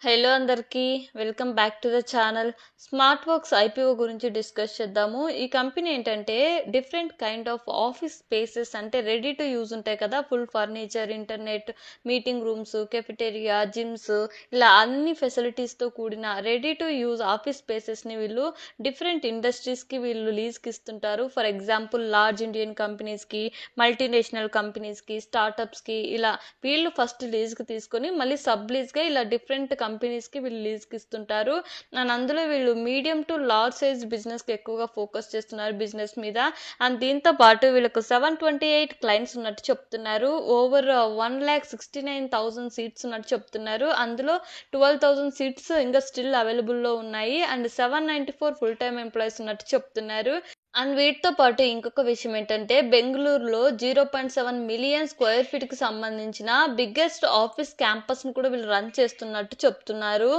Hello అందరికీ welcome back to the channel. Smart works IPO గురించి discuss చేద్దాము. ఈ కంపెనీ ఏంటంటే different kind of office spaces అంటే రెడీ టు యూజ్ ఉంటాయి కదా, full furniture, internet, meeting rooms, cafeteria, gyms, ఇలా అన్ని ఫెసిలిటీస్తో కూడిన రెడీ టు యూజ్ ఆఫీస్ స్పేసెస్ని వీళ్ళు డిఫరెంట్ ఇండస్ట్రీస్కి వీళ్ళు లీజ్కి ఇస్తుంటారు. ఫర్ ఎగ్జాంపుల్ లార్జ్ ఇండియన్ కంపెనీస్కి, మల్టీనేషనల్ కంపెనీస్కి, స్టార్టప్స్కి, ఇలా వీళ్ళు ఫస్ట్ లీజ్కి తీసుకొని మళ్ళీ సబ్ లీజ్గా ఇలా డిఫరెంట్ కంపెనీస్కి వీళ్ళు లీజ్కి ఇస్తుంటారు. అండ్ అందులో వీళ్ళు మీడియం టు లార్జ్ సైజ్ బిజినెస్కి ఎక్కువగా ఫోకస్ చేస్తున్నారు బిజినెస్ మీద. అండ్ దీంతో పాటు వీళ్ళకు 728 క్లయింట్స్ ఉన్నట్టు చెప్తున్నారు. ఓవర్ 1,69,000 సీట్స్ ఉన్నట్టు చెప్తున్నారు. అందులో 12,000 సీట్స్ ఇంకా స్టిల్ అవైలబుల్లో ఉన్నాయి. అండ్ 794 ఫుల్ టైమ్ ఎంప్లాయీస్ ఉన్నట్టు చెప్తున్నారు. అండ్ వీటితో పాటు ఇంకొక విషయం ఏంటంటే బెంగళూరులో 0.7 మిలియన్ స్క్వేర్ ఫీట్ కి సంబంధించిన బిగ్గెస్ట్ ఆఫీస్ క్యాంపస్ ను కూడా వీళ్ళు రన్ చేస్తున్నట్టు చెప్తున్నారు.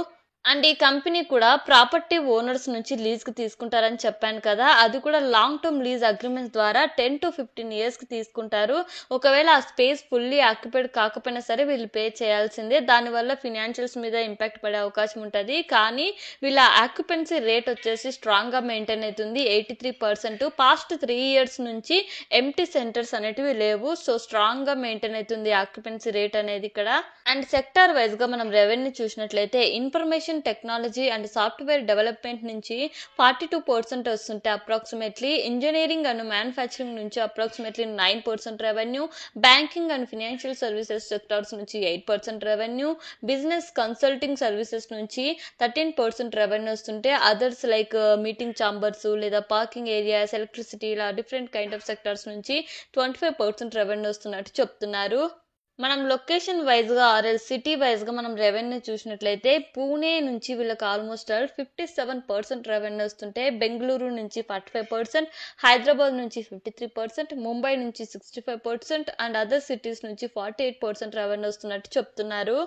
అండ్ ఈ కంపెనీ కూడా ప్రాపర్టీ ఓనర్స్ నుంచి లీజ్ కి తీసుకుంటారని చెప్పాను కదా, అది కూడా లాంగ్ టర్మ్ లీజ్ అగ్రిమెంట్స్ ద్వారా 10 to 15 years కి తీసుకుంటారు. ఒకవేళ ఆ స్పేస్ ఫుల్లీ ఆక్యుపైడ్ కాకపోయినా సరే వీళ్ళు పే చేయాల్సిందే. దానివల్ల ఫినాన్షియల్స్ మీద ఇంపాక్ట్ పడే అవకాశం ఉంటుంది. కానీ వీళ్ళ ఆక్యుపెన్సీ రేట్ వచ్చేసి స్ట్రాంగ్ గా మెయింటైన్ అవుతుంది, 83%. పాస్ట్ 3 years నుంచి ఎంటీ సెంటర్స్ అనేటివి లేవు. సో స్ట్రాంగ్ గా మెయింటైన్ అవుతుంది ఆక్యుపెన్సీ రేట్ అనేది ఇక్కడ. అండ్ సెక్టార్ వైజ్ గా మనం రెవెన్యూ చూసినట్లయితే information technology and software development నుంచి 42% వస్తుంటే అప్రాక్సిమేట్లీ, ఇంజనీరింగ్ అండ్ మ్యానుఫ్యాక్చరింగ్ నుంచి approximately 9% revenue, banking and financial services sectors నుంచి 8% రెవెన్యూ, బిజినెస్ కన్సల్టింగ్ సర్వీసెస్ నుంచి 13% రెవెన్యూ వస్తుంటే అదర్స్ లైక్ మీటింగ్ ఛాంబర్స్ లేదా పార్కింగ్ ఏరియాస్, ఎలక్ట్రిసిటీ, ఇలా డిఫరెంట్ కైండ్ ఆఫ్ సెక్టార్స్ నుంచి 25% revenue వస్తున్నట్టు చెప్తున్నారు. మనం లొకేషన్ వైజ్ గా ఆర్ఎల్ సిటీ వైజ్ గా మనం రెవెన్యూ చూసినట్లయితే పూణే నుంచి వీళ్ళకి ఆల్మోస్ట్ 57% రెవెన్యూ వస్తుంటే, బెంగళూరు నుంచి 45%, హైదరాబాద్ నుంచి 53%, ముంబై నుంచి 65% అండ్ అదర్ సిటీస్ నుంచి 48% రెవెన్యూ వస్తున్నట్టు చెప్తున్నారు.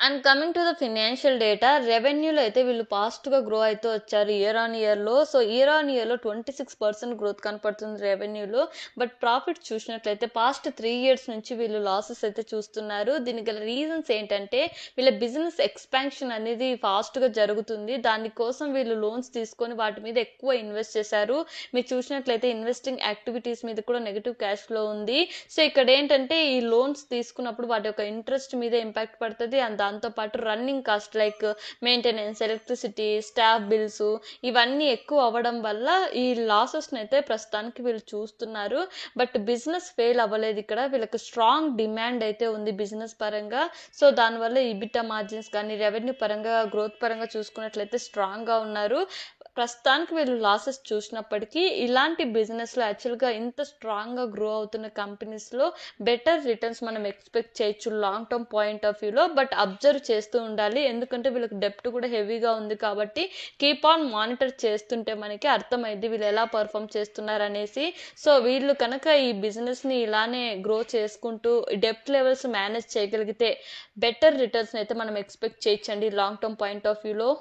And coming to the financial data, రెవెన్యూలో అయితే వీళ్ళు ఫాస్ట్ గా గ్రో అయితే వచ్చారు ఇయర్ ఆన్ ఇయర్ లో. సో ఇయర్ ఆన్ ఇయర్ లో 26% గ్రోత్ కనపడుతుంది రెవెన్యూలో. బట్ ప్రాఫిట్ చూసినట్లయితే పాస్ట్ 3 years నుంచి వీళ్ళు లాసెస్ అయితే చూస్తున్నారు. దీనికి గల రీజన్స్ ఏంటంటే వీళ్ళ బిజినెస్ ఎక్స్పాన్షన్ అనేది ఫాస్ట్ గా జరుగుతుంది. దానికోసం వీళ్ళు లోన్స్ తీసుకొని వాటి మీద ఎక్కువ ఇన్వెస్ట్ చేశారు. మీరు చూసినట్లయితే ఇన్వెస్టింగ్ యాక్టివిటీస్ మీద కూడా నెగిటివ్ క్యాష్ ఫ్లో ఉంది. సో ఇక్కడ ఏంటంటే ఈ లోన్స్ తీసుకున్నప్పుడు వాటి యొక్క ఇంట్రెస్ట్ మీద ఇంపాక్ట్ పడుతుంది. అండ్ దాంతో పాటు running cost like maintenance, electricity, staff bills, ఇవన్నీ ఎక్కువ అవ్వడం వల్ల ఈ లాసెస్ అయితే ప్రస్తుతానికి వీళ్ళు చూస్తున్నారు. బట్ బిజినెస్ ఫెయిల్ అవ్వలేదు ఇక్కడ, వీళ్ళకి స్ట్రాంగ్ డిమాండ్ అయితే ఉంది బిజినెస్ పరంగా. సో దానివల్ల ఈబిటా మార్జిన్స్ కానీ రెవెన్యూ పరంగా గ్రోత్ పరంగా చూసుకున్నట్లయితే స్ట్రాంగ్ గా ఉన్నారు. ప్రస్తుతానికి వీళ్ళు లాసెస్ చూసినప్పటికీ ఇలాంటి బిజినెస్ లో యాక్చువల్గా ఇంత స్ట్రాంగ్ గా గ్రో అవుతున్న కంపెనీస్ లో బెటర్ రిటర్న్స్ మనం ఎక్స్పెక్ట్ చేయొచ్చు లాంగ్ టర్మ్ పాయింట్ ఆఫ్ వ్యూలో. బట్ అబ్జర్వ్ చేస్తూ ఉండాలి, ఎందుకంటే వీళ్ళకి డెప్ట్ కూడా హెవీగా ఉంది కాబట్టి కీప్ ఆన్ మానిటర్ చేస్తుంటే మనకి అర్థమైంది వీళ్ళు ఎలా పర్ఫామ్ చేస్తున్నారు అనేసి. సో వీళ్ళు కనుక ఈ బిజినెస్ ని ఇలానే గ్రో చేసుకుంటూ డెప్ట్ లెవెల్స్ మేనేజ్ చేయగలిగితే బెటర్ రిటర్న్స్ అయితే మనం ఎక్స్పెక్ట్ చేయొచ్చండి లాంగ్ టర్మ్ పాయింట్ ఆఫ్ వ్యూలో.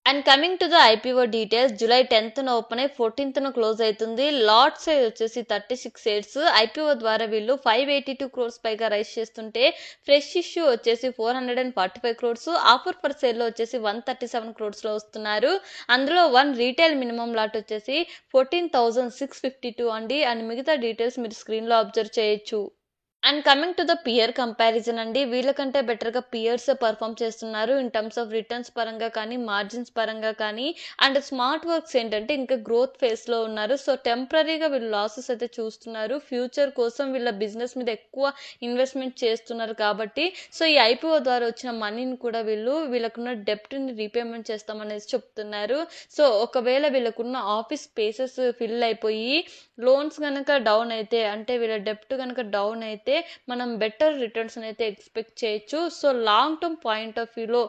And coming to the IPO details, July 10th open అయి 14th క్లోజ్ అవుతుంది. లాట్ సైజ్ వచ్చేసి 36 shares. ఐపీఓ ద్వారా వీళ్ళు 582 crores పైగా రైజ్ చేస్తుంటే, ఫ్రెష్ ఇష్యూ వచ్చేసి 445 crores, ఆఫర్ ఫర్ సేల్ లో వచ్చేసి 137 crores లో వస్తున్నారు. అందులో 1 రీటైల్ మినిమం లాట్ వచ్చేసి 14,652 అండి. అండ్ మిగతా డీటెయిల్స్ మీరు స్క్రీన్ లో అబ్జర్వ్ చేయొచ్చు. And coming to the peer comparison అండి, వీళ్ళకంటే బెటర్గా పియర్స్ పర్ఫామ్ చేస్తున్నారు ఇన్ టర్మ్స్ ఆఫ్ రిటర్న్స్ పరంగా కానీ, మార్జిన్స్ పరంగా కానీ. అండ్ స్మార్ట్ వర్క్స్ ఏంటంటే ఇంకా గ్రోత్ ఫేస్లో ఉన్నారు. సో టెంపరీగా వీళ్ళు లాసెస్ అయితే చూస్తున్నారు. ఫ్యూచర్ కోసం వీళ్ళ బిజినెస్ మీద ఎక్కువ ఇన్వెస్ట్మెంట్ చేస్తున్నారు కాబట్టి, సో ఈ ఐపీఓ ద్వారా వచ్చిన మనీని కూడా వీళ్ళకున్న డెప్ట్ని రీపేమెంట్ చేస్తామనేసి చెప్తున్నారు. సో ఒకవేళ వీళ్ళకున్న ఆఫీస్ స్పేసెస్ ఫిల్ అయిపోయి లోన్స్ కనుక డౌన్ అయితే, అంటే వీళ్ళ డెప్ట్ కనుక డౌన్ అయితే మనం బెటర్ రిటర్న్స్ అయితే ఎక్స్పెక్ట్ చేయొచ్చు. So long term point of వ్యూలో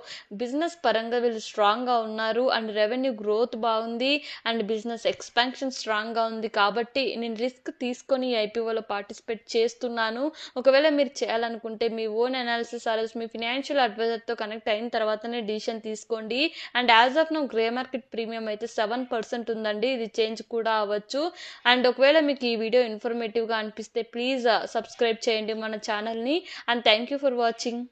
బిజినెస్ పరంగా వీళ్ళు స్ట్రాంగ్ గా ఉన్నారు. అండ్ రెవెన్యూ గ్రోత్ బాగుంది, అండ్ బిజినెస్ ఎక్స్పాన్షన్ స్ట్రాంగ్ గా ఉంది. కాబట్టి నేను రిస్క్ తీసుకొని ఈ ఐపీఓలో పార్టిసిపేట్ చేస్తున్నాను. ఒకవేళ మీరు చేయాలనుకుంటే మీ ఓన్ అనాలిసిస్ ఆర్ఎల్స్ మీ ఫినాన్షియల్ అడ్వైజర్తో కనెక్ట్ అయిన తర్వాతనే డిసిషన్ తీసుకోండి. And as of now grey market premium అయితే 7% ఉందండి, ఇది చేంజ్ కూడా అవ్వచ్చు. అండ్ ఒకవేళ మీకు ఈ వీడియో ఇన్ఫర్మేటివ్గా అనిపిస్తే ప్లీజ్ సబ్స్క్రైబ్ చేయండి మన ఛానల్ని. And thank you for watching.